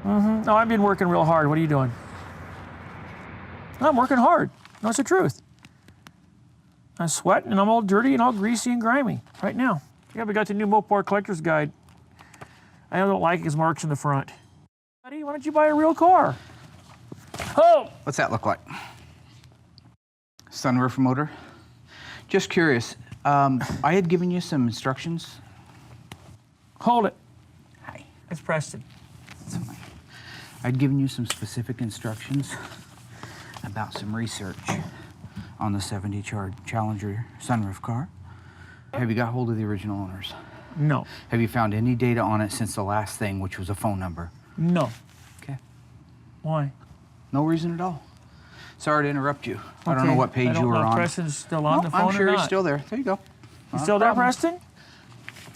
No, I've been working real hard. What are you doing? No, I'm working hard. No, it's the truth. I'm sweating and I'm all dirty and all greasy and grimy right now. Yeah, we got the new Mopar Collector's Guide. I don't like his marks in the front. Buddy, why don't you buy a real car? Oh! What's that look like? Sunroof motor? Just curious, I had given you some instructions. Hold it. Hi. It's Preston. I'd given you some specific instructions about some research on the 70 Challenger sunroof car. Have you got hold of the original owners? No. Have you found any data on it since the last thing, which was a phone number? No. Okay. Why? No reason at all. Sorry to interrupt you. I don't know what page you were on. Preston's still on the phone I'm sure or he's not. still there. There you go. You still there, Preston?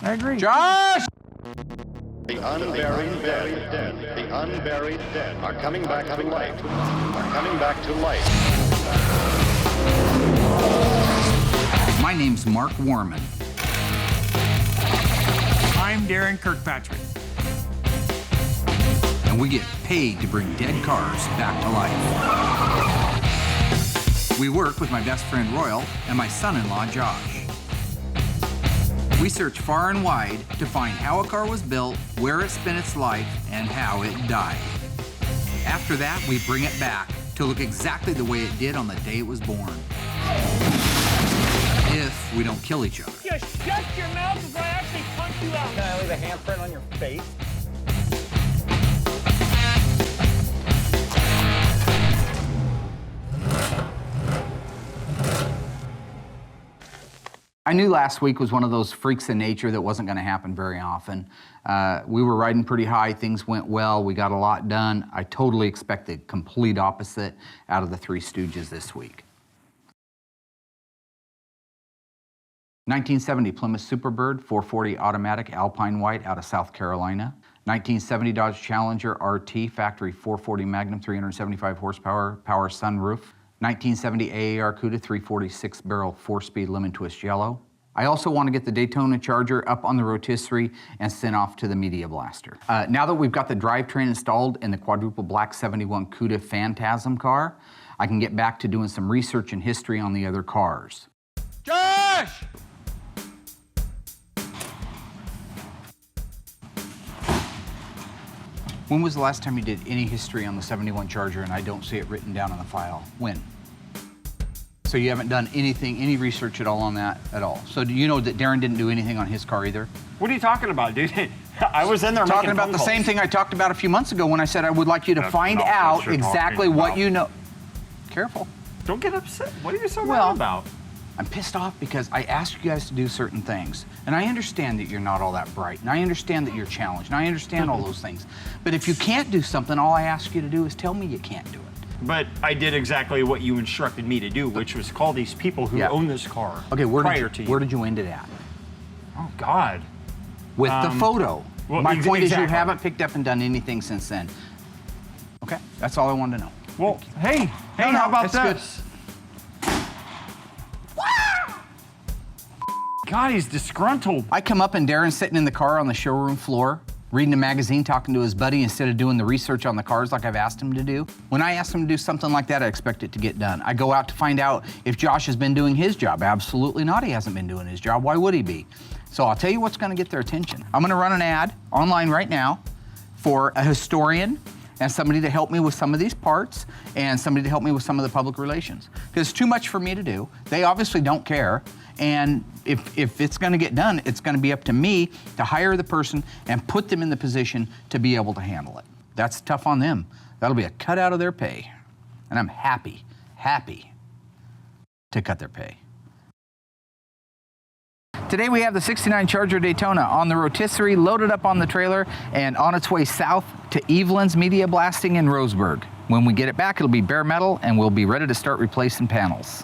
I agree. Josh! The unburied dead, the unburied dead are coming back to life, are coming back to life. My name's Mark Warman. I'm Daren Kirkpatrick. And we get paid to bring dead cars back to life. We work with my best friend Royal and my son-in-law Josh. We search far and wide to find how a car was built, where it spent its life, and how it died. After that, we bring it back to look exactly the way it did on the day it was born. If we don't kill each other. Just shut your mouth before I actually punch you out. Can I leave a handprint on your face? I knew last week was one of those freaks of nature that wasn't going to happen very often. We were riding pretty high, things went well, we got a lot done. I totally expect the complete opposite out of the Three Stooges this week. 1970 Plymouth Superbird 440 automatic Alpine White out of South Carolina. 1970 Dodge Challenger RT factory 440 Magnum 375 horsepower power sunroof. 1970 AAR Cuda 346 barrel 4-speed lemon twist yellow. I also want to get the Daytona Charger up on the rotisserie and sent off to the Media Blaster. Now that we've got the drivetrain installed in the quadruple black 71 Cuda Phantasm car, I can get back to doing some research and history on the other cars. Josh! When was the last time you did any history on the 71 Charger and I don't see it written down on the file? When? So you haven't done anything, any research at all on that at all? So do you know that Daren didn't do anything on his car either? What are you talking about, dude? I was in there Talking making about phone the calls. same thing I talked about a few months ago when I said I would like you to find not out what you're exactly talking what about. you know. Careful. Don't get upset. What are you so Well, mad about? I'm pissed off because I asked you guys to do certain things. And I understand that you're not all that bright. And I understand that you're challenged. And I understand all those things. But if you can't do something, all I ask you to do is tell me you can't do it. But I did exactly what you instructed me to do, which was call these people who Yeah. own this car Okay, prior where to you. did you end it at? Oh, God. With the photo. well, My point is you exactly. haven't picked up and done anything since then. Okay, that's all I wanted to know. Well, hey, No, how about it's good. this? God, he's disgruntled. I come up and Daren's sitting in the car on the showroom floor, reading a magazine, talking to his buddy instead of doing the research on the cars like I've asked him to do. When I ask him to do something like that, I expect it to get done. I go out to find out if Josh has been doing his job. Absolutely not, he hasn't been doing his job. Why would he be? So I'll tell you what's gonna get their attention. I'm gonna run an ad online right now for a historian and somebody to help me with some of these parts and somebody to help me with some of the public relations. Because it's too much for me to do. They obviously don't care. And if it's gonna get done, it's gonna be up to me to hire the person and put them in the position to be able to handle it. That's tough on them. That'll be a cut out of their pay. And I'm happy to cut their pay. Today we have the 69 Charger Daytona on the rotisserie, loaded up on the trailer, and on its way south to Evelyn's Media Blasting in Roseburg. When we get it back, it'll be bare metal, and we'll be ready to start replacing panels.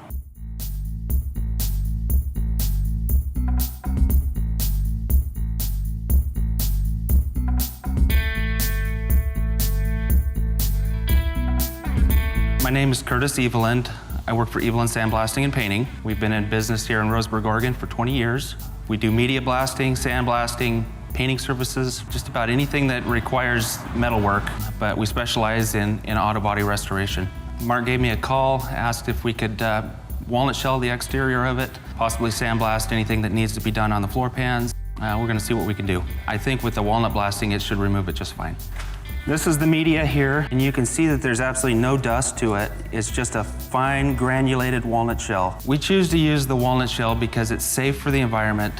My name is Curtis Eveland. I work for Eveland Sandblasting and Painting. We've been in business here in Roseburg, Oregon for 20 years. We do media blasting, sandblasting, painting services, just about anything that requires metal work, but we specialize in auto body restoration. Mark gave me a call, asked if we could walnut shell the exterior of it, possibly sandblast anything that needs to be done on the floor pans. We're gonna see what we can do. I think with the walnut blasting, it should remove it just fine. This is the media here, and you can see that there's absolutely no dust to it. It's just a fine granulated walnut shell. We choose to use the walnut shell because it's safe for the environment,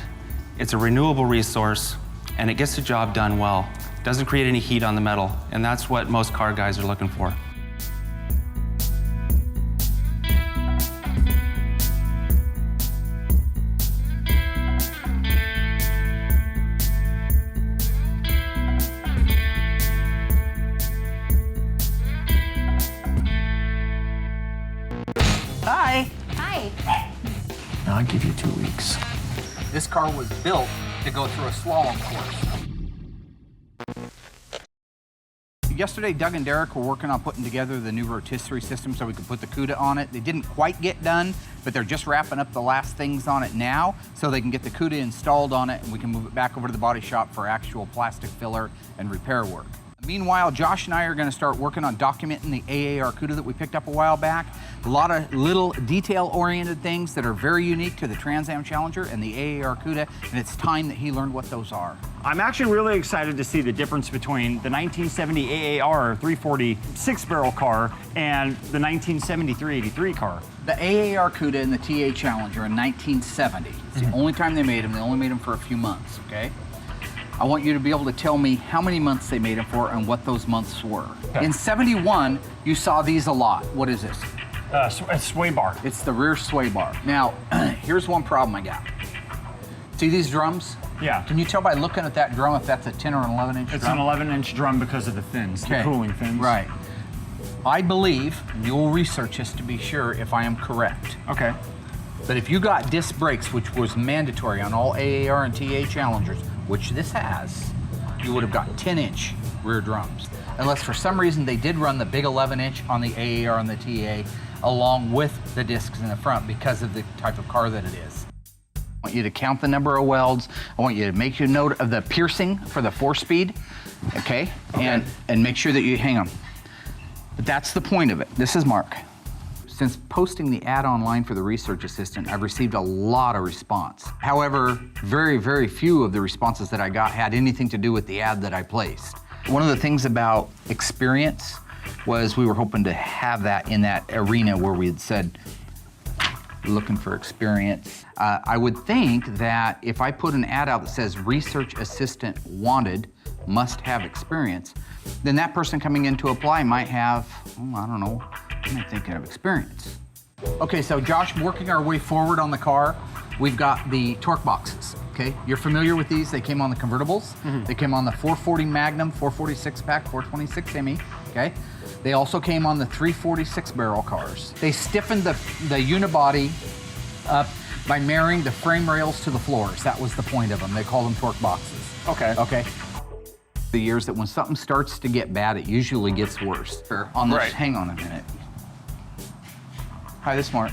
it's a renewable resource, and it gets the job done well. It doesn't create any heat on the metal, and that's what most car guys are looking for. Hi. Hi. Now I'll give you 2 weeks. This car was built to go through a slalom course. Yesterday, Doug and Derek were working on putting together the new rotisserie system so we could put the cuda on it. They didn't quite get done, but they're just wrapping up the last things on it now so they can get the cuda installed on it and we can move it back over to the body shop for actual plastic filler and repair work. Meanwhile, Josh and I are going to start working on documenting the AAR cuda that we picked up a while back. A lot of little detail-oriented things that are very unique to the Trans Am Challenger and the AAR cuda, and it's time that he learned what those are. I'm actually really excited to see the difference between the 1970 AAR 340 6-barrel car and the 1970 383 car. The AAR cuda and the TA Challenger in 1970. It's the only time they made them. They only made them for a few months, okay? I want you to be able to tell me how many months they made them for and what those months were. Okay. In 71, you saw these a lot. What is this? A sway bar. It's the rear sway bar. Now, here's one problem I got. See these drums? Yeah. Can you tell by looking at that drum if that's a 10 or an 11-inch drum? It's an 11-inch drum because of the fins, the cooling fins. Right. I believe, and you'll research this to be sure if I am correct, Okay. but if you got disc brakes, which was mandatory on all AAR and TA Challengers, which this has, you would have got 10-inch rear drums. Unless for some reason they did run the big 11-inch on the AAR and the TA along with the discs in the front because of the type of car that it is. I want you to count the number of welds. I want you to make a note of the piercing for the 4-speed, okay? And make sure that you, hang on. But that's the point of it. This is Mark. Since posting the ad online for the research assistant, I've received a lot of response. However, very, very few of the responses that I got had anything to do with the ad that I placed. One of the things about experience was we were hoping to have that in that arena where we had said, looking for experience. I would think that if I put an ad out that says research assistant wanted, must have experience, then that person coming in to apply might have, I don't know, I'm not thinking of experience. Okay, so Josh, working our way forward on the car, we've got the torque boxes, okay? You're familiar with these, they came on the convertibles, They came on the 440 Magnum, 446 pack, 426 ME, okay? They also came on the 346 barrel cars. They stiffened the unibody up by marrying the frame rails to the floors. That was the point of them. They call them torque boxes. Okay. Okay. The years that when something starts to get bad, it usually gets worse. On this, Right. hang on a minute. Hi, this is Mark.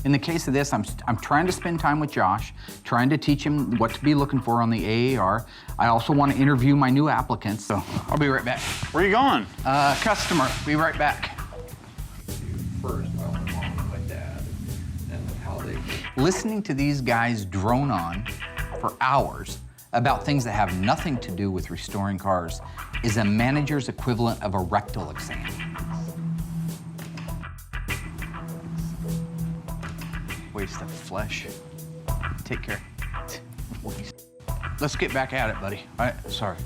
In the case of this, I'm trying to spend time with Josh, trying to teach him what to be looking for on the AAR. I also want to interview my new applicants, so I'll be right back. Where are you going? Customer, be right back. Listening to these guys drone on for hours about things that have nothing to do with restoring cars is a manager's equivalent of a rectal exam. Waste of flesh. Take care. Let's get back at it, buddy. Sorry.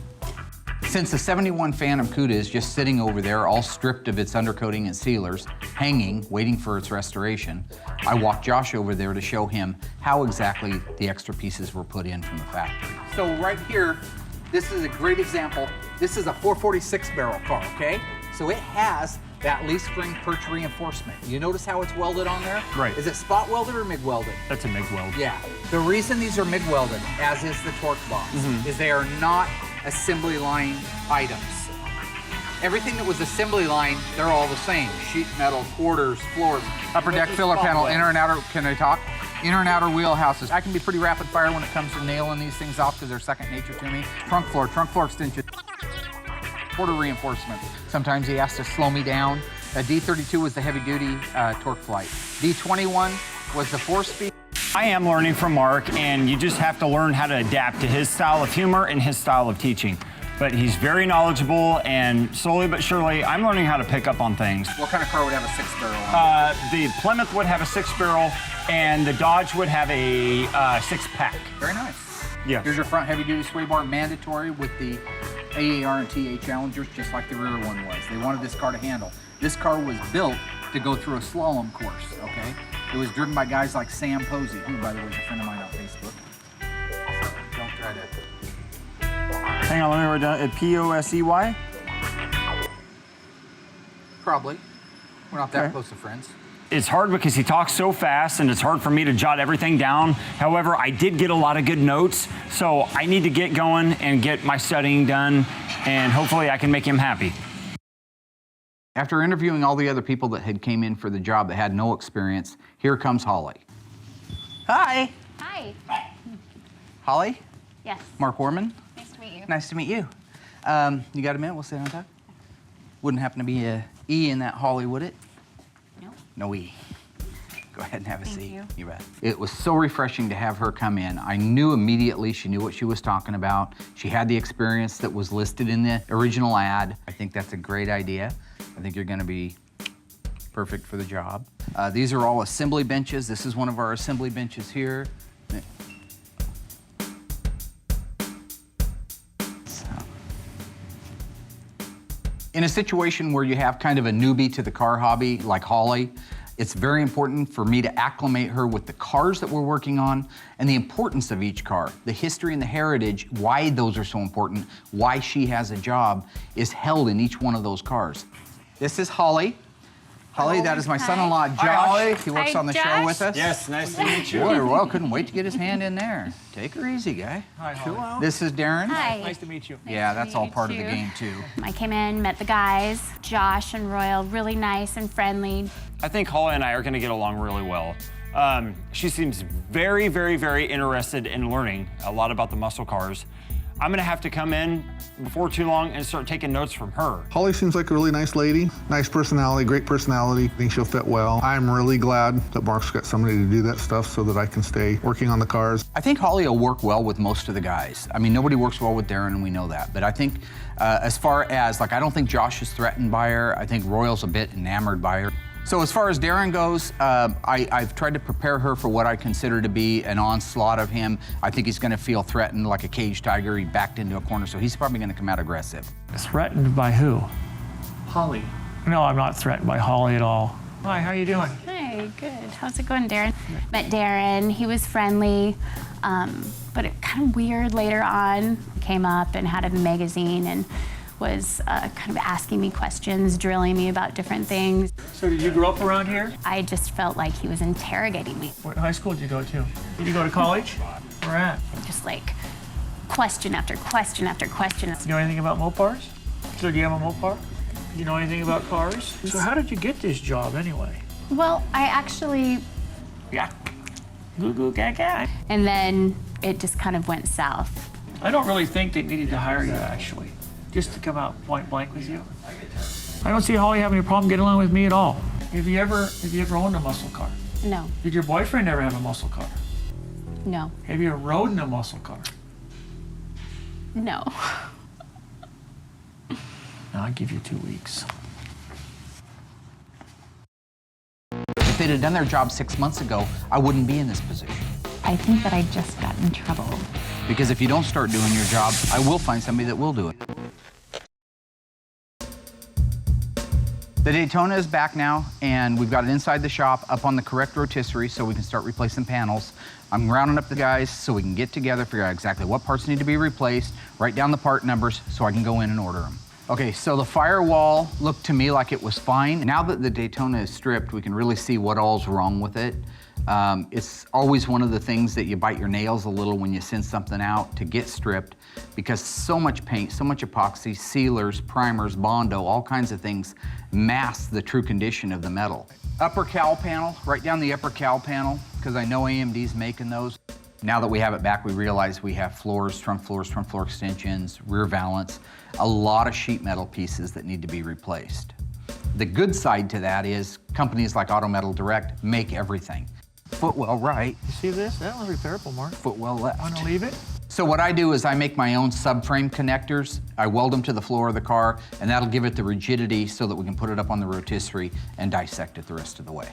Since the 71 Phantom Cuda is just sitting over there, all stripped of its undercoating and sealers, hanging, waiting for its restoration, I walked Josh over there to show him how exactly the extra pieces were put in from the factory. So right here, this is a great example. This is a 446 barrel car, okay? So it has that leaf spring perch reinforcement. You notice how it's welded on there? Right. Is it spot welded or MIG welded? That's a MIG weld. Yeah. The reason these are MIG welded, as is the torque box, is they are not assembly line items. Everything that was assembly line, they're all the same. Sheet metal, quarters, floors. Upper deck filler panel, inner and outer, can I talk? Inner and outer wheelhouses. I can be pretty rapid fire when it comes to nailing these things off because they're second nature to me. Trunk floor extension. Quarter reinforcement. Sometimes he has to slow me down. A D32 was the heavy duty torque flight. D21 was the 4-speed. I am learning from Mark, and you just have to learn how to adapt to his style of humor and his style of teaching. But he's very knowledgeable, and slowly but surely, I'm learning how to pick up on things. What kind of car would have a 6-barrel? The Plymouth would have a 6-barrel, and the Dodge would have a 6-pack. Very nice. Yeah. Here's your front heavy duty sway bar, mandatory with the AAR and TA Challengers, just like the rear one was. They wanted this car to handle. This car was built to go through a slalom course, okay? It was driven by guys like Sam Posey, who, by the way, is a friend of mine on Facebook. So don't try to. Hang on, let me write down. P-O-S-E-Y? Probably. We're not that Okay. close to friends. It's hard because he talks so fast, and it's hard for me to jot everything down. However, I did get a lot of good notes, so I need to get going and get my studying done, and hopefully I can make him happy. After interviewing all the other people that had came in for the job that had no experience, here comes Holly. Hi. Hi. Holly? Yes. Mark Warman? Nice to meet you. Nice to meet you. You got a minute? We'll sit down and talk. Wouldn't happen to be a E in that Holly, would it? No. No E. Go ahead and have a Thank seat. you. You bet. It was so refreshing to have her come in. I knew immediately she knew what she was talking about. She had the experience that was listed in the original ad. I think that's a great idea. I think you're going to be perfect for the job. These are all assembly benches. This is one of our assembly benches here. In a situation where you have kind of a newbie to the car hobby like Holly, it's very important for me to acclimate her with the cars that we're working on and the importance of each car. The history and the heritage, why those are so important, why she has a job, is held in each one of those cars. This is Holly. Holly, that is my son-in-law, Josh. Holly. He works Hi, on the show Josh. with us. Yes, nice to meet you. Boy, you're well. Couldn't wait to get his hand in there. Take her easy, guy. Hi, Holly. This is Daren. Hi. Nice to meet you. Yeah, to that's all meet part of the you. game, too. I came in, met the guys, Josh and Royal, really nice and friendly. I think Holly and I are going to get along really well. She seems very, very, very interested in learning a lot about the muscle cars. I'm going to have to come in before too long and start taking notes from her. Holly seems like a really nice lady, nice personality, great personality. I think she'll fit well. I'm really glad that Mark's got somebody to do that stuff so that I can stay working on the cars. I think Holly will work well with most of the guys. I mean, nobody works well with Daren, and we know that. But I think as far as, like, I don't think Josh is threatened by her. I think Royal's a bit enamored by her. So as far as Daren goes, I've tried to prepare her for what I consider to be an onslaught of him. I think he's gonna feel threatened like a caged tiger. He backed into a corner, so he's probably gonna come out aggressive. Threatened by who? Holly. No, I'm not threatened by Holly at all. Hi, how you doing? Hi, good. How's it going, Daren? Met Daren, he was friendly, but it kind of weird later on. Came up and had a magazine and was kind of asking me questions, drilling me about different things. So did you grow up around here? I just felt like he was interrogating me, What high school did you go to? Did you go to college? Where at? just like question after question after question. You know anything about Mopars? So do you have a Mopar? Do you know anything about cars? So how did you get this job anyway? Well, I actually, Yeah. Goo goo gaga. and then it just kind of went south. I don't really think they needed to hire you actually, just to come out point blank with you. I don't see Holly having a problem getting along with me at all. Have you ever owned a muscle car? No, Did your boyfriend ever have a muscle car? no, Have you ever rode in a muscle car? no. No, I'll give you 2 weeks. If they'd have done their job 6 months ago, I wouldn't be in this position. I think that I just got in trouble. Because if you don't start doing your job, I will find somebody that will do it. The Daytona is back now, and we've got it inside the shop up on the correct rotisserie so we can start replacing panels. I'm rounding up the guys so we can get together, figure out exactly what parts need to be replaced, write down the part numbers so I can go in and order them. Okay, so the firewall looked to me like it was fine. Now that the Daytona is stripped, we can really see what all's wrong with it. It's always one of the things that you bite your nails a little when you send something out to get stripped because so much paint, so much epoxy, sealers, primers, Bondo, all kinds of things mask the true condition of the metal. Upper cowl panel, right down the upper cowl panel, because I know AMD's making those. Now that we have it back, we realize we have floors, trunk floor extensions, rear valance, a lot of sheet metal pieces that need to be replaced. The good side to that is companies like Auto Metal Direct make everything. Footwell right, You see this? That one's repairable, Mark. footwell left. Want to leave it? So what I do is I make my own subframe connectors. I weld them to the floor of the car, and that'll give it the rigidity so that we can put it up on the rotisserie and dissect it the rest of the way.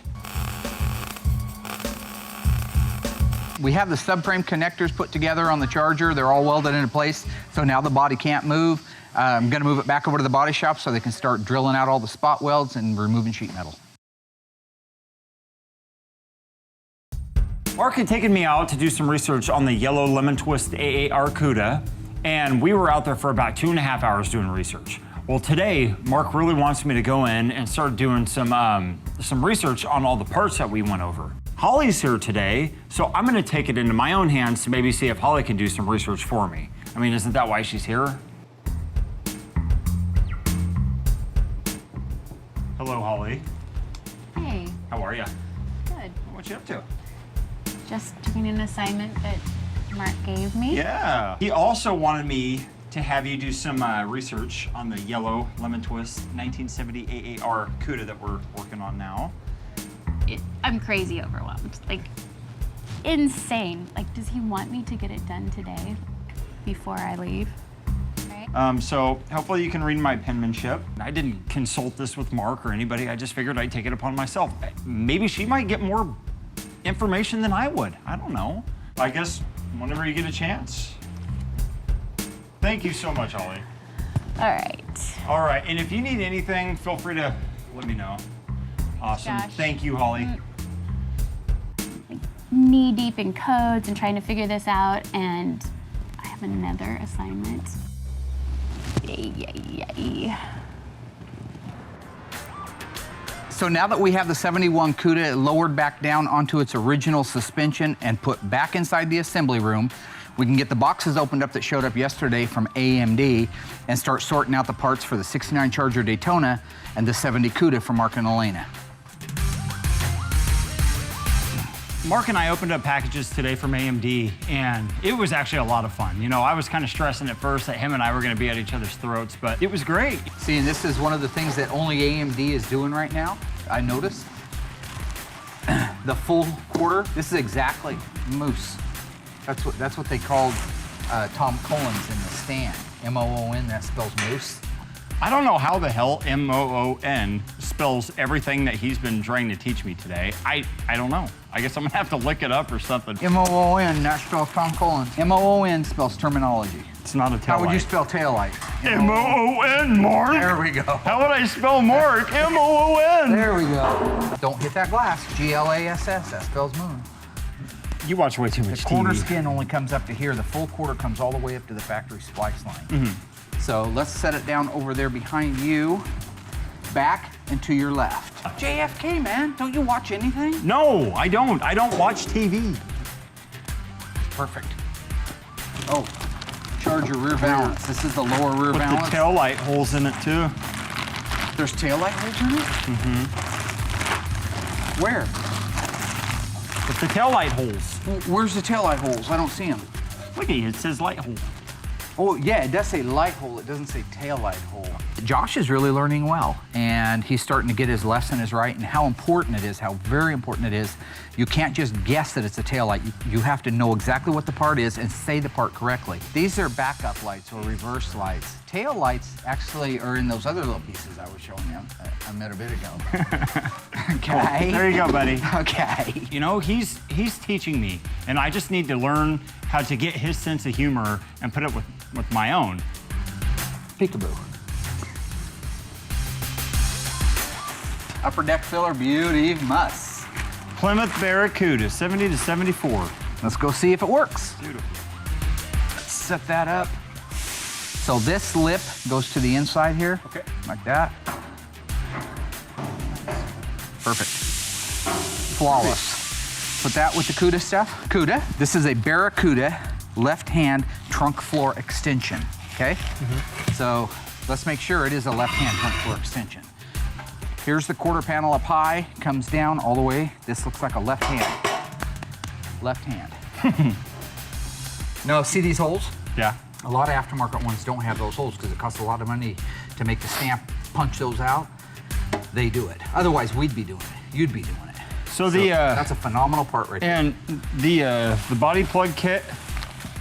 We have the subframe connectors put together on the Charger. They're all welded into place, so now the body can't move. I'm gonna move it back over to the body shop so they can start drilling out all the spot welds and removing sheet metal. Mark had taken me out to do some research on the yellow lemon twist AAR cuda, and we were out there for about 2.5 hours doing research. Well, today, Mark really wants me to go in and start doing some research on all the parts that we went over. Holly's here today, so I'm gonna take it into my own hands to maybe see if Holly can do some research for me. I mean, isn't that why she's here? Hello, Holly. Hey, How are you? good. What you up to? Just doing an assignment that Mark gave me. Yeah. He also wanted me to have you do some research on the yellow lemon twist 1970 AAR cuda that we're working on now. I'm crazy overwhelmed. Like, insane. Like, does he want me to get it done today before I leave? Right? So hopefully you can read my penmanship. I didn't consult this with Mark or anybody. I just figured I'd take it upon myself. Maybe she might get more information than I would. I don't know. I guess whenever you get a chance. Thank you so much, Holly. All right. All right, and if you need anything, feel free to let me know. Awesome. Josh. Thank you, Holly. Knee deep in codes and trying to figure this out, and I have another assignment. Yay. So now that we have the 71 CUDA lowered back down onto its original suspension and put back inside the assembly room, we can get the boxes opened up that showed up yesterday from AMD and start sorting out the parts for the 69 Charger Daytona and the 70 CUDA from Mark and Elena. Mark and I opened up packages today from AMD, and it was actually a lot of fun. You know, I was kind of stressing at first that him and I were going to be at each other's throats, but it was great. See, and this is one of the things that only AMD is doing right now, I noticed. The full quarter, this is exactly moose. That's what they called Tom Collins in the stand. M-O-O-N, that spells moose. I don't know how the hell M-O-O-N spells everything that he's been trying to teach me today. I don't know. I guess I'm gonna have to look it up or something. M-O-O-N, that spells Tom Collins. M-O-O-N spells terminology. It's not a tail How would light. you spell taillight? M-O-O-N, Mark. There we go. How would I spell Mark? M-O-O-N. There we go. Don't hit that glass. G-L-A-S-S, that spells moon. You watch way too much The quarter TV. skin only comes up to here. The full quarter comes all the way up to the factory splice line. So let's set it down over there behind you, back and to your left. JFK, man, don't you watch anything? No, I don't. I don't watch TV. Perfect. Oh, Charger rear valance. This is the lower rear With valance. the tail light holes in it too. There's tail light holes in it? Where? With the tail light holes. Where's the tail light holes? I don't see them. Look at you, it says light hole. Oh, yeah, it does say light hole. It doesn't say tail light hole. Josh is really learning well, and he's starting to get his lesson is right and how important it is, how very important it is. You can't just guess that it's a tail light. You have to know exactly what the part is and say the part correctly. These are backup lights or reverse lights. Tail lights actually are in those other little pieces I was showing you a minute ago. Okay. There you go, buddy. Okay. You know, he's teaching me, and I just need to learn how to get his sense of humor and put it with my own. Peekaboo. Upper deck filler beauty must. Plymouth Barracuda, 70 to 74. Let's go see if it works. Beautiful. Let's set that up. So this lip goes to the inside here. Okay. Like that. Perfect. Flawless. Put that with the CUDA stuff. CUDA. This is a Barracuda left-hand trunk floor extension, okay? So let's make sure it is a left-hand trunk floor extension. Here's the quarter panel up high, comes down all the way. This looks like a left hand. left hand. No, see these holes? Yeah. A lot of aftermarket ones don't have those holes because it costs a lot of money to make the stamp punch those out. They do it. Otherwise, we'd be doing it. You'd be doing it. So that's a phenomenal part right there. And the body plug kit,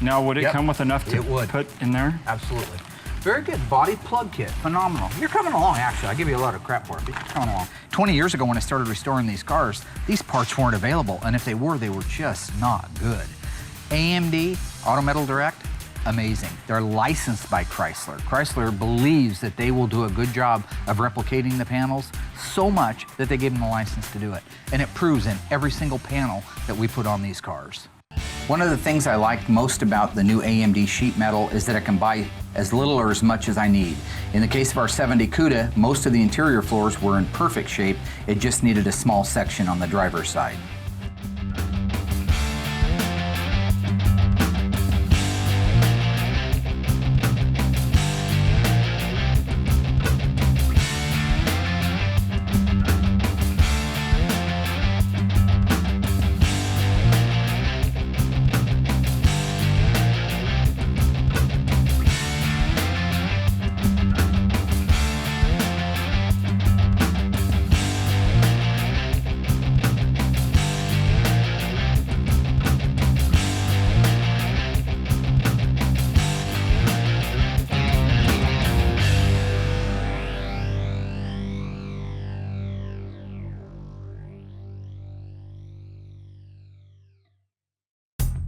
now would it Yep, come with enough to it would. put in there? Absolutely. Very good body plug kit, phenomenal. You're coming along, actually. I give you a lot of crap for it, but you're coming along. 20 years ago when I started restoring these cars, these parts weren't available, and if they were just not good. AMD, Auto Metal Direct, amazing. They're licensed by Chrysler. Chrysler believes that they will do a good job of replicating the panels so much that they give them the license to do it. And it proves in every single panel that we put on these cars. One of the things I like most about the new AMD sheet metal is that I can buy as little or as much as I need. In the case of our 70 CUDA, most of the interior floors were in perfect shape. It just needed a small section on the driver's side.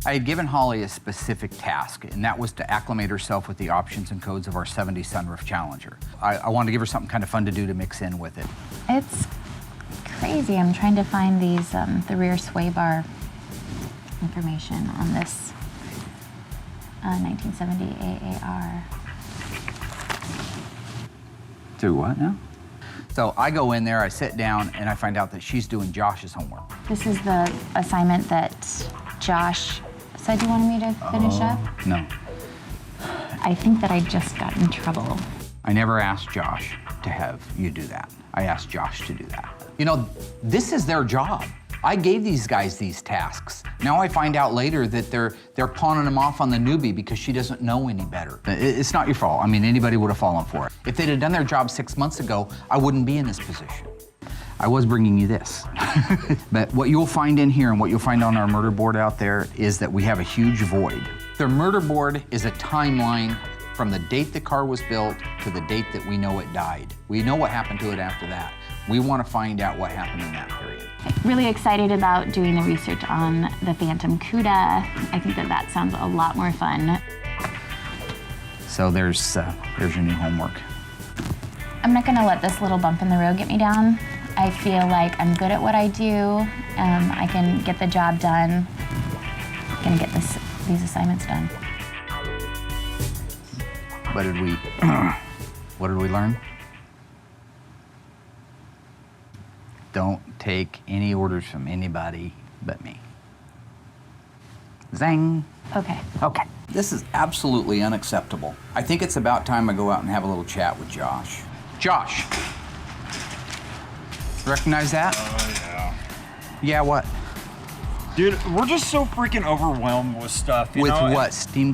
I had given Holly a specific task, and that was to acclimate herself with the options and codes of our 70 Sunroof Challenger. I wanted to give her something kind of fun to do to mix in with it. It's crazy. I'm trying to find these, the rear sway bar information on this 1970 AAR. Do what now? So I go in there, I sit down, and I find out that she's doing Josh's homework. This is the assignment that Josh said you wanted me to finish up? No. I think that I just got in trouble. I never asked Josh to have you do that. I asked Josh to do that. You know, this is their job. I gave these guys these tasks. Now I find out later that they're pawning them off on the newbie because she doesn't know any better. It's not your fault. I mean, anybody would have fallen for it. If they'd have done their job 6 months ago, I wouldn't be in this position. I was bringing you this. But what you'll find in here and what you'll find on our murder board out there is that we have a huge void. The murder board is a timeline from the date the car was built to the date that we know it died. We know what happened to it after that. We want to find out what happened in that period. Really excited about doing the research on the Phantom CUDA. I think that that sounds a lot more fun. So there's your new homework. I'm not gonna let this little bump in the road get me down. I feel like I'm good at what I do. I can get the job done. I'm gonna get these assignments done. What did we learn? Don't take any orders from anybody but me. Zang. Okay. Okay. This is absolutely unacceptable. I think it's about time I go out and have a little chat with Josh. Josh. Recognize that? Oh, yeah. Yeah, what? Dude, we're just so freaking overwhelmed with stuff. With what? Steam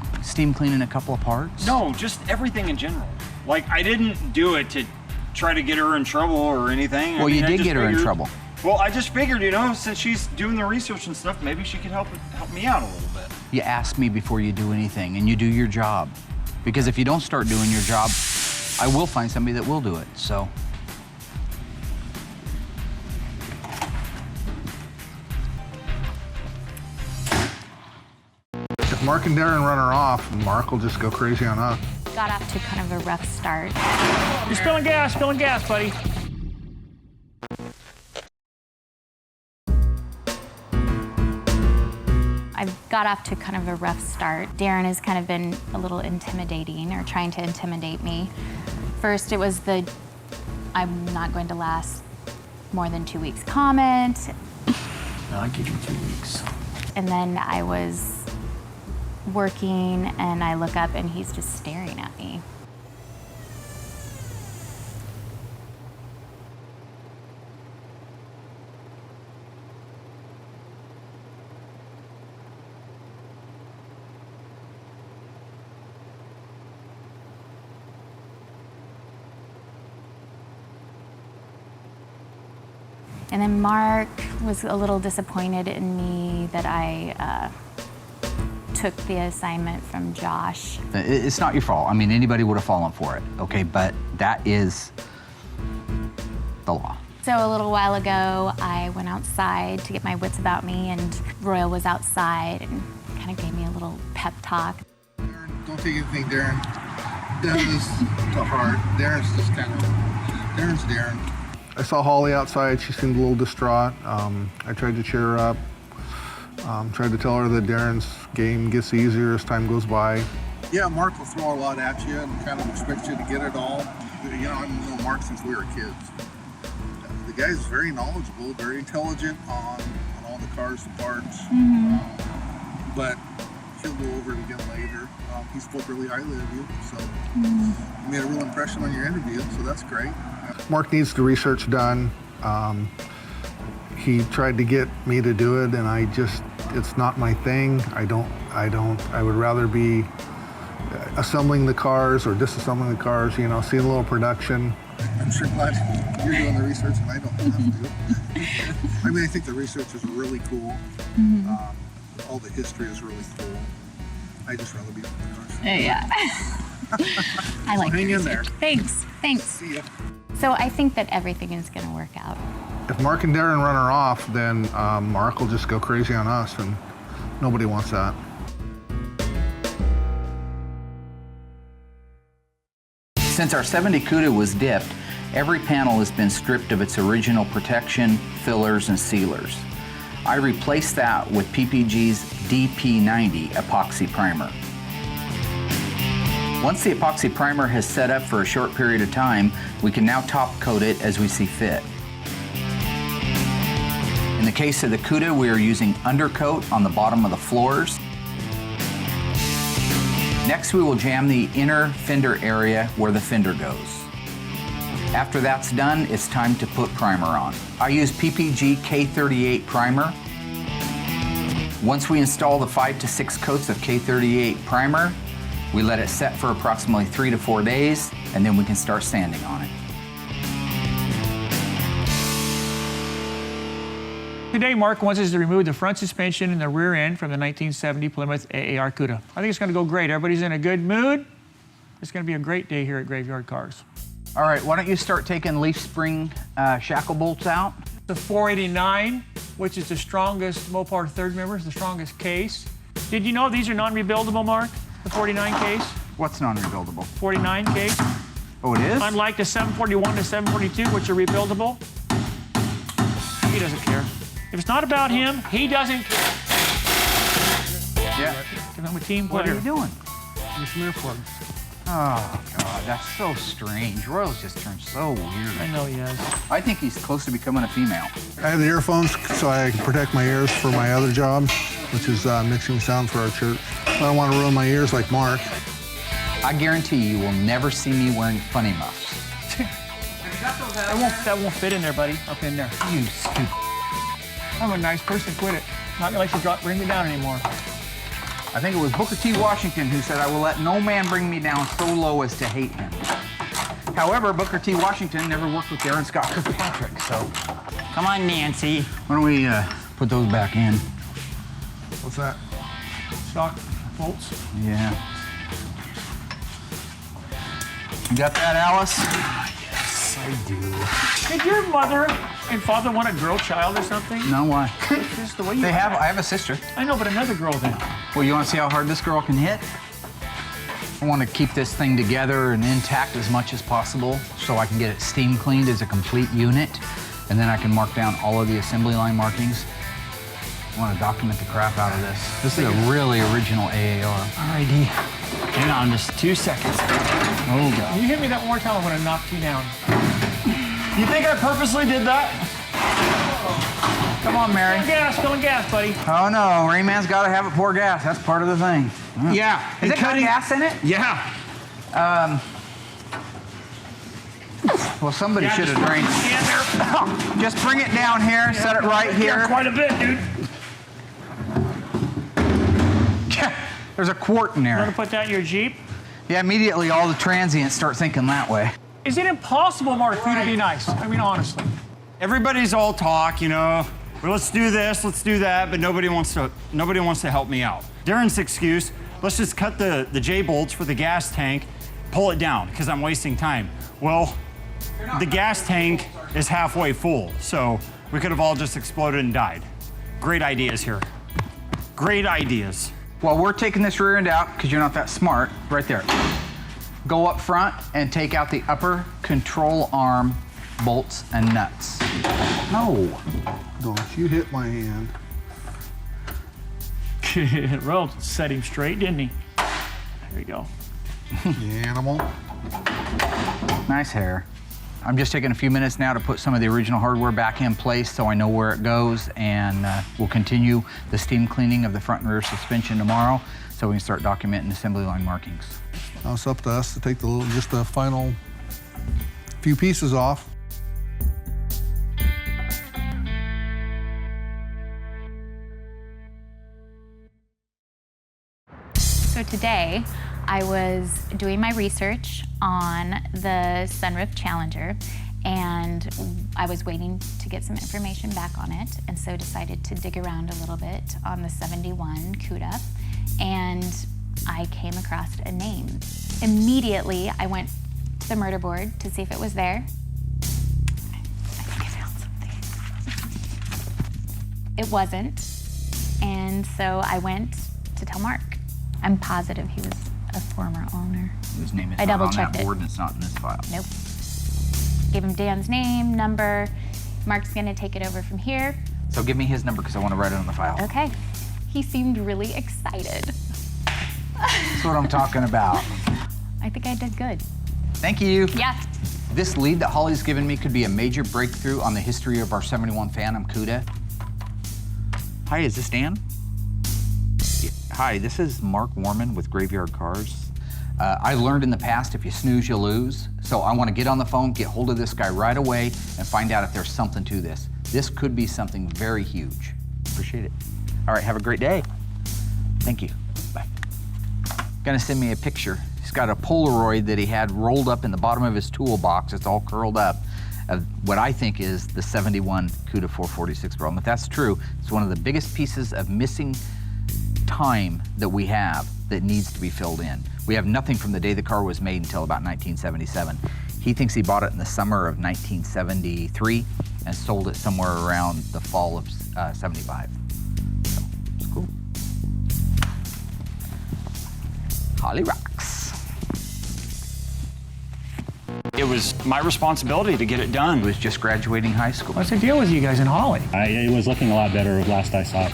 cleaning a couple of parts? No, just everything in general. Like, I didn't do it to try to get her in trouble or anything. Well, you did get her in trouble. Well, I just figured, since she's doing the research and stuff, maybe she could help me out a little bit. You ask me before you do anything, and you do your job. Because if you don't start doing your job, I will find somebody that will do it, so. If Mark and Daren run her off, Mark will just go crazy on us. Got off to kind of a rough start. You're spilling gas, buddy. I've got off to kind of a rough start. Daren has kind of been a little intimidating or trying to intimidate me. First, it was the I'm not going to last more than 2 weeks comment. I'll give you 2 weeks. And then I was working and I look up and he's just staring at me. And then Mark was a little disappointed in me that I took the assignment from Josh. It's not your fault. I mean, anybody would have fallen for it, okay? But that is the law. So a little while ago, I went outside to get my wits about me, and Royal was outside and kind of gave me a little pep talk. Daren, don't take anything, Daren. Daren is to heart. Daren's just kind of, Daren's Daren. I saw Holly outside. She seemed a little distraught. I tried to cheer her up. Tried to tell her that Daren's game gets easier as time goes by. Yeah, Mark will throw a lot at you and kind of expect you to get it all. You know, I've known Mark since we were kids. The guy's very knowledgeable, very intelligent on all the cars and parts. But he'll go over it again later. He spoke really highly of you, so you made a real impression on your interview, so that's great. Mark needs the research done. He tried to get me to do it, and it's not my thing. I would rather be assembling the cars or disassembling the cars, you know, seeing a little production. I'm sure glad you're doing the research and I don't have to. I mean, I think the research is really cool. All the history is really cool. I just rather be on the cars. Yeah. I like hang in there. Thanks. See ya. So I think that everything is going to work out. If Mark and Daren run her off, then Mark will just go crazy on us, and nobody wants that. Since our 70 cuda was dipped, every panel has been stripped of its original protection, fillers, and sealers. I replaced that with PPG's DP90 epoxy primer. Once the epoxy primer has set up for a short period of time, we can now top coat it as we see fit. In the case of the cuda, we are using undercoat on the bottom of the floors. Next, we will jam the inner fender area where the fender goes. After that's done, it's time to put primer on. I use PPG K38 primer. Once we install the 5 to 6 coats of K38 primer, we let it set for approximately 3 to 4 days, and then we can start sanding on it. Today, Mark wants us to remove the front suspension and the rear end from the 1970 Plymouth AAR Cuda. I think it's going to go great. Everybody's in a good mood. It's going to be a great day here at Graveyard Cars. All right, why don't you start taking leaf spring shackle bolts out? The 489, which is the strongest Mopar third member, is the strongest case. Did you know these are non-rebuildable, Mark? The 49 case? What's non-rebuildable? 49 case. Oh, it is? Unlike the 741 to 742, which are rebuildable. He doesn't care. If it's not about him, he doesn't care. Yeah. I'm a team player. What are you doing? Your smear plugs. Oh, God, that's so strange. Royal's just turned so weird. I know he has. I think he's close to becoming a female. I have the earphones so I can protect my ears for my other job, which is mixing sound for our church. I don't want to ruin my ears like Mark. I guarantee you will never see me wearing funny muffs. That won't fit in there, buddy. Up in there. You stupid. I'm a nice person. Quit it. Not gonna let you bring me down anymore. I think it was Booker T. Washington who said, "I will let no man bring me down so low as to hate him." However, Booker T. Washington never worked with Daren Scott Kirkpatrick, so. Come on, Nancy. Why don't we put those back in? What's that? Shock bolts. Yeah. You got that, Alice? Yes, I do. Did your mother and father want a girl child or something? No, why? It's just the way you I have a sister. I know, but another girl then. Well, you want to see how hard this girl can hit? I want to keep this thing together and intact as much as possible so I can get it steam cleaned as a complete unit, and then I can mark down all of the assembly line markings. I want to document the crap out of this. This is a really original AAR. Alrighty. Hang on just 2 seconds. Oh, God. You hit me that one more time, I'm gonna knock you down. You think I purposely did that? Come on, Mary. Filling gas, buddy. Oh, no. Rayman's got to have it pour gas. That's part of the thing. Yeah. Is it got gas in it? Yeah. Well, somebody should have drained it. Stand there. Just bring it down here, set it right Yeah, here. quite a bit, dude. There's a quart in You wanna there. put that in your Jeep? Yeah, immediately all the transients start thinking that way. Is it impossible, Mark, for you to be nice? I mean, honestly. Everybody's all talk, you know, well, let's do this, let's do that, but nobody wants to help me out. Daren's excuse, let's just cut the J-bolts for the gas tank, pull it down, because I'm wasting time. Well, the gas tank is halfway full, so we could have all just exploded and died. Great ideas here. Great ideas. Well, we're taking this rear end out because you're not that smart. Right there. Go up front and take out the upper control arm bolts and nuts. No. Don't you hit my hand. Well, set him straight, didn't he? There you go. You animal. Nice hair. I'm just taking a few minutes now to put some of the original hardware back in place so I know where it goes, and we'll continue the steam cleaning of the front and rear suspension tomorrow so we can start documenting assembly line markings. Now it's up to us to take just the final few pieces off. So today, I was doing my research on the Sunroof Challenger, and I was waiting to get some information back on it, and so decided to dig around a little bit on the 71 CUDA, and I came across a name. Immediately, I went to the murder board to see if it was there. I think I found something. It wasn't, and so I went to tell Mark. I'm positive he was a former owner. His name is I not on double-checked that it. board and it's not in this file. Nope. Gave him Dan's name, number. Mark's gonna take it over from here. So give me his number because I want to write it on the file. Okay. He seemed really excited. That's what I'm talking about. I think I did good. Thank you. Yeah. This lead that Holly's given me could be a major breakthrough on the history of our 71 Phantom CUDA. Hi, is this Dan? Hi, this is Mark Warman with Graveyard Carz. I learned in the past, if you snooze, you lose. So I want to get on the phone, get hold of this guy right away, and find out if there's something to this. This could be something very huge. Appreciate it. All right, have a great day. Thank you. Bye. Gonna send me a picture. He's got a Polaroid that he had rolled up in the bottom of his toolbox. It's all curled up. Of what I think is the 71 CUDA 446 problem. If that's true, it's one of the biggest pieces of missing time that we have that needs to be filled in. We have nothing from the day the car was made until about 1977. He thinks he bought it in the summer of 1973 and sold it somewhere around the fall of 75. So, it's cool. Holly rocks. It was my responsibility to get it He done. was just graduating high school. What's the deal with you guys in Holly? It was looking a lot better last I saw it.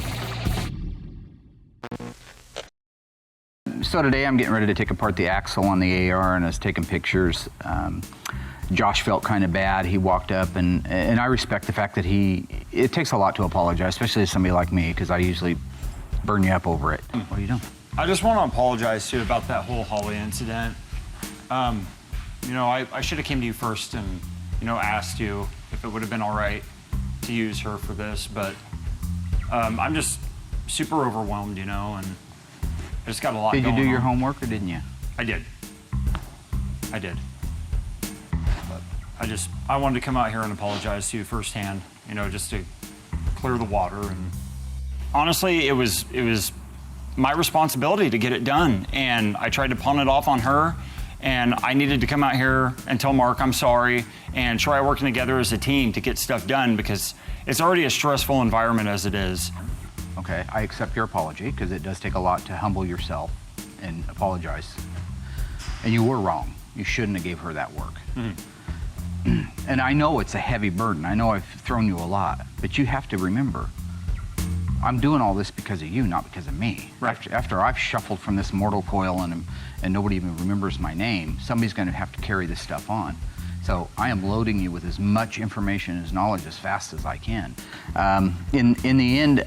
So today I'm getting ready to take apart the axle on the AR, and I was taking pictures. Josh felt kind of bad. He walked up, and I respect the fact that it takes a lot to apologize, especially to somebody like me, because I usually burn you up over it. What are you doing? I just want to apologize to you about that whole Holly incident. You know, I should have came to you first and, you know, asked you if it would have been all right to use her for this, but I'm just super overwhelmed, you know, and I just got a lot going on. Did you do your homework, or didn't you? I did. But I wanted to come out here and apologize to you firsthand, you know, just to clear the water. And honestly, it was my responsibility to get it done, and I tried to pawn it off on her, and I needed to come out here and tell Mark I'm sorry and try working together as a team to get stuff done, because it's already a stressful environment as it is. Okay, I accept your apology, because it does take a lot to humble yourself and apologize. And you were wrong. You shouldn't have gave her that work. Mm-hmm. And I know it's a heavy burden. I know I've thrown you a lot, but you have to remember, I'm doing all this because of you, not because of me. Right. After I've shuffled from this mortal coil and nobody even remembers my name, somebody's gonna have to carry this stuff on. So I am loading you with as much information as knowledge as fast as I can. In the end,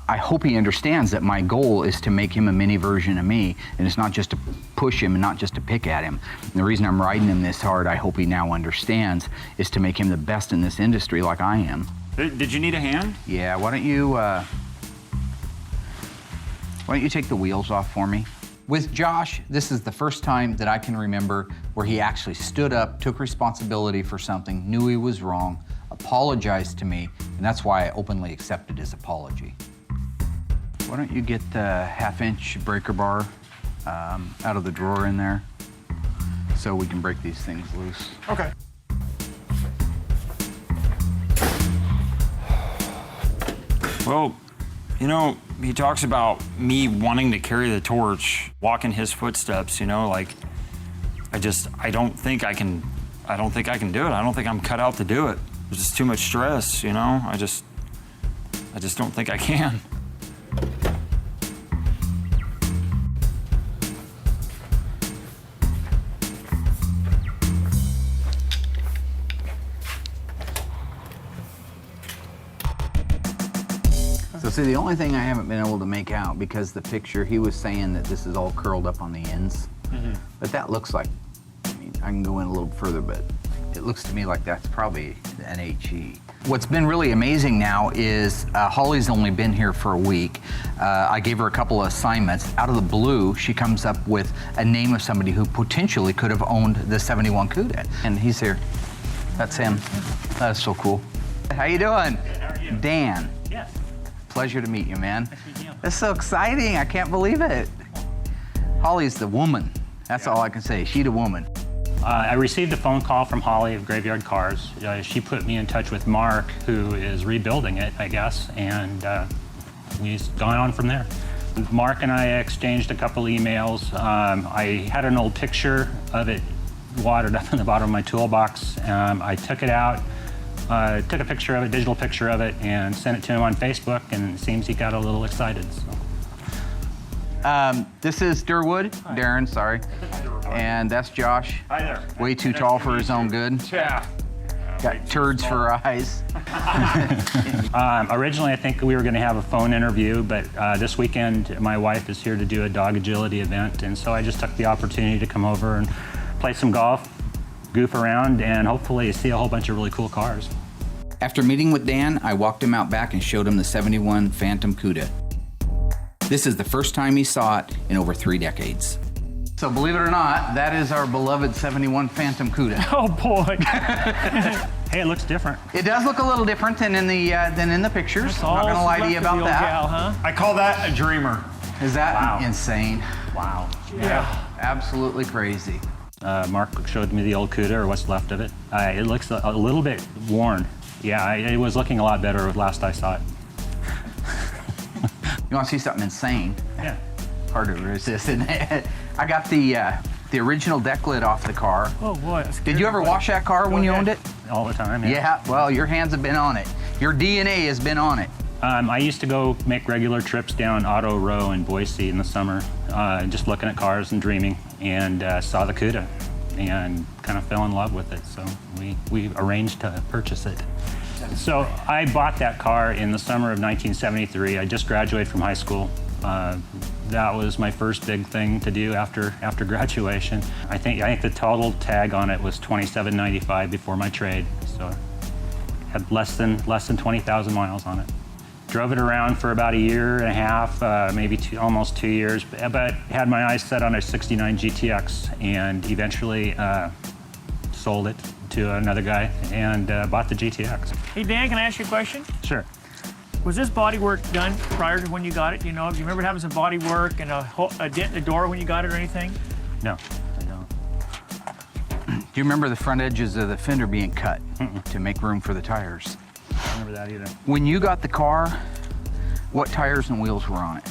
I hope he understands that my goal is to make him a mini version of me, and it's not just to push him and not just to pick at him. And the reason I'm riding him this hard, I hope he now understands, is to make him the best in this industry like I am. Did you need a hand? Yeah, why don't you take the wheels off for me? With Josh, this is the first time that I can remember where he actually stood up, took responsibility for something, knew he was wrong, apologized to me, and that's why I openly accepted his apology. Why don't you get the 1/2-inch breaker bar out of the drawer in there so we can break these things loose. Okay. Well, you know, he talks about me wanting to carry the torch, walk in his footsteps, you know, like, I don't think I can do it. I don't think I'm cut out to do it. There's just too much stress, you know? I just don't think I can. So see, the only thing I haven't been able to make out, because the picture, he was saying that this is all curled up on the ends. But that looks like, I mean, I can go in a little further, but it looks to me like that's probably an HE. What's been really amazing now is Holly's only been here for a week. I gave her a couple of assignments. Out of the blue, she comes up with a name of somebody who potentially could have owned the 71 Cuda. And he's here. That's him. That is so cool. How you doing? Good, how are you? Dan. Yes. Pleasure to meet you, man. Nice to meet you. That's so exciting. I can't believe it. Holly's the woman. That's all I can say. She's the woman. I received a phone call from Holly of Graveyard Carz. She put me in touch with Mark, who is rebuilding it, I guess, and we've gone on from there. Mark and I exchanged a couple emails. I had an old picture of it watered up in the bottom of my toolbox. I took it out, took a picture of it, digital picture of it, and sent it to him on Facebook, and it seems he got a little excited. So. This is Durwood. Daren, sorry. And that's Josh. Hi there. Way too tall for his own good. Yeah. Got turds for eyes. Originally, I think we were going to have a phone interview, but this weekend, my wife is here to do a dog agility event, and so I just took the opportunity to come over and play some golf, goof around, and hopefully see a whole bunch of really cool cars. After meeting with Dan, I walked him out back and showed him the 71 Phantom Cuda. This is the first time he saw it in over 3 decades. So believe it or not, that is our beloved 71 Phantom Cuda. Oh boy! Hey, it looks different. It does look a little different than in the pictures. I'm not gonna lie to you about that. Gal, huh? I call that a dreamer. Is that Wow. insane? Wow. Yeah. Absolutely crazy. Mark showed me the old Cuda, or what's left of it. It looks a little bit worn. Yeah, it was looking a lot better last I saw it. You want to see something insane? Yeah. Hard to resist, isn't it? I got the original deck lid off the car. Oh boy. that's Did you scary, ever buddy. wash that car when you owned it? All the time. Yeah, well, your hands have been on it. Your DNA has been on it. I used to go make regular trips down Auto Row in Boise in the summer, just looking at cars and dreaming, and saw the Cuda and kind of fell in love with it. So we arranged to purchase it. So I bought that car in the summer of 1973. I just graduated from high school. That was my first big thing to do after graduation. I think the total tag on it was $27.95 before my trade. So it had less than 20,000 miles on it. Drove it around for about a year and a half, maybe almost 2 years, but had my eyes set on a 69 GTX and eventually sold it to another guy and bought the GTX. Hey, Dan, can I ask you a question? Sure. Was this body work done prior to when you got it? Do you know? Do you remember having some body work and a dent in the door when you got it or anything? No, I don't. Do you remember the front edges of the fender being cut to make room for the tires? I don't remember that either. When you got the car, what tires and wheels were on it?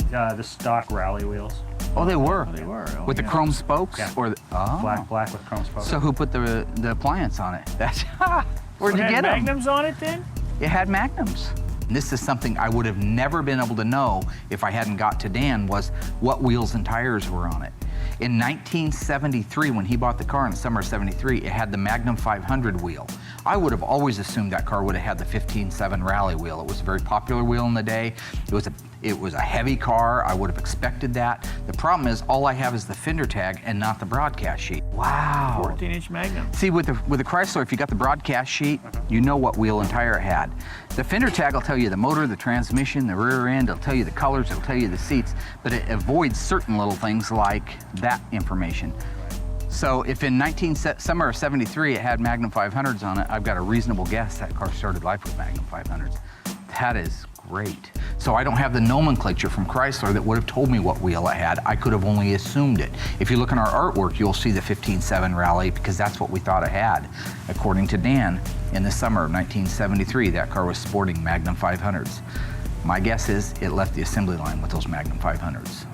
The stock rally wheels. Oh, they were. They were. Oh, With the yeah. chrome spokes? Yeah. Or the, oh. Black with chrome spokes. So who put the appliance on it? That's where'd So you it get had them? magnums on it then? It had magnums. And this is something I would have never been able to know if I hadn't got to Dan, was what wheels and tires were on it. In 1973, when he bought the car in the summer of 73, it had the Magnum 500 wheel. I would have always assumed that car would have had the 15.7 Rally wheel. It was a very popular wheel in the day. It was a heavy car. I would have expected that. The problem is all I have is the fender tag and not the broadcast sheet. Wow. 14-inch Magnum. See, with the Chrysler, if you got the broadcast sheet, you know what wheel and tire it had. The fender tag will tell you the motor, the transmission, the rear end, it'll tell you the colors, it'll tell you the seats, but it avoids certain little things like that information. So if in summer of 73 it had Magnum 500s on it, I've got a reasonable guess that car started life with Magnum 500s. That is great. So I don't have the nomenclature from Chrysler that would have told me what wheel it had. I could have only assumed it. If you look in our artwork, you'll see the 15.7 Rally because that's what we thought it had. According to Dan, in the summer of 1973, that car was sporting Magnum 500s. My guess is it left the assembly line with those Magnum 500s.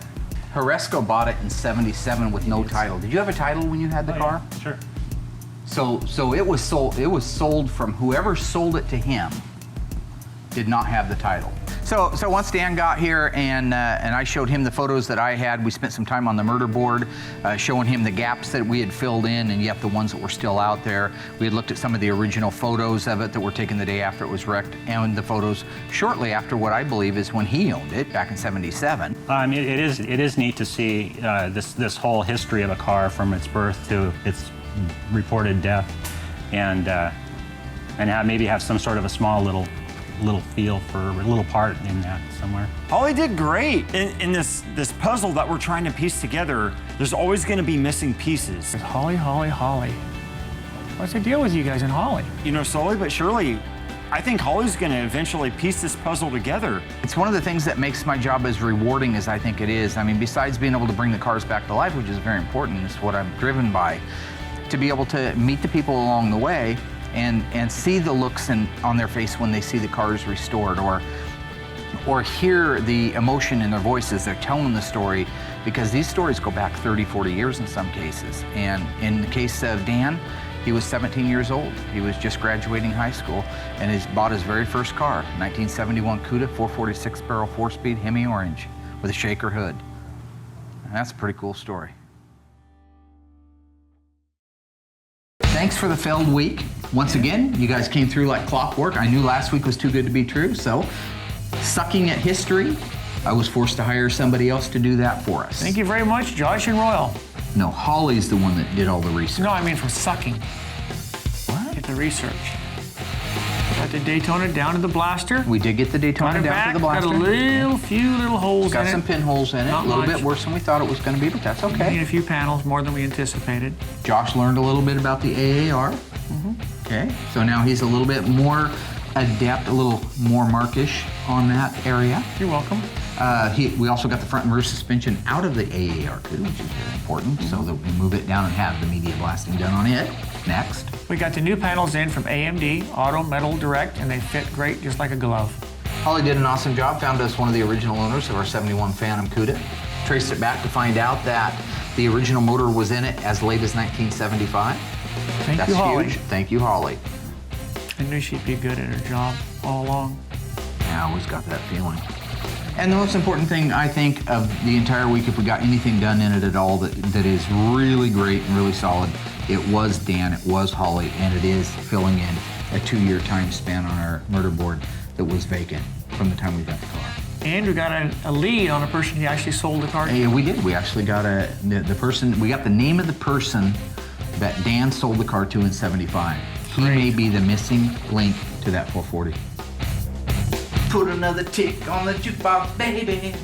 Horesco bought it in 77 with no title. Did you have a title when you had the car? Yeah, sure. So it was sold from whoever sold it to him did not have the title. So once Dan got here and I showed him the photos that I had, we spent some time on the murder board showing him the gaps that we had filled in and yet the ones that were still out there. We had looked at some of the original photos of it that were taken the day after it was wrecked and the photos shortly after what I believe is when he owned it back in 77. It is neat to see this whole history of a car from its birth to its reported death and maybe have some sort of a small little feel for a little part in that somewhere. Holly did great. In this puzzle that we're trying to piece together, there's always going to be missing pieces. Holly, Holly, Holly. What's the deal with you guys and Holly? You know, slowly but surely, I think Holly's going to eventually piece this puzzle together. It's one of the things that makes my job as rewarding as I think it is. I mean, besides being able to bring the cars back to life, which is very important, it's what I'm driven by, to be able to meet the people along the way and see the looks on their face when they see the cars restored, or hear the emotion in their voices. They're telling the story, because these stories go back 30, 40 years in some cases. And in the case of Dan, he was 17 years old. He was just graduating high school and bought his very first car, 1971 Cuda, 446 barrel, 4-speed Hemi orange with a shaker hood. And that's a pretty cool story. Thanks for the failed week. Once again, you guys came through like clockwork. I knew last week was too good to be true, so sucking at history, I was forced to hire somebody else to do that for us. Thank you very much, Josh and Royal. No, Holly's the one that did all the research. No, I mean from sucking. What? Get the research. Got the Daytona down to the blaster. We did get the Daytona down to the blaster. Got a few little holes in it. Got some pinholes in it. Not a little much. bit worse than we thought it was going to be, but that's okay. We need a few panels, more than we anticipated. Josh learned a little bit about the AAR. Okay, so now he's a little bit more adept, a little more markish on that area. You're welcome. We also got the front and rear suspension out of the AAR too, which is very important, so that we move it down and have the media blasting done on it. Next. We got the new panels in from AMD, Auto Metal Direct, and they fit great, just like a glove. Holly did an awesome job, found us one of the original owners of our 71 Phantom Cuda. Traced it back to find out that the original motor was in it as late as 1975. Thank you, Holly. Huge. Thank you, Holly. I knew she'd be good at her job all along. Yeah, I always got that feeling. And the most important thing, I think, of the entire week, if we got anything done in it at all that is really great and really solid, it was Dan, it was Holly, and it is filling in a 2-year time span on our murder board that was vacant from the time we got the car. And we got a lead on a person who actually sold the car. Yeah, we did. We actually got the person, we got the name of the person that Dan sold the car to in 75. He may be the missing link to that 440. Put another tick on the jukebox, baby.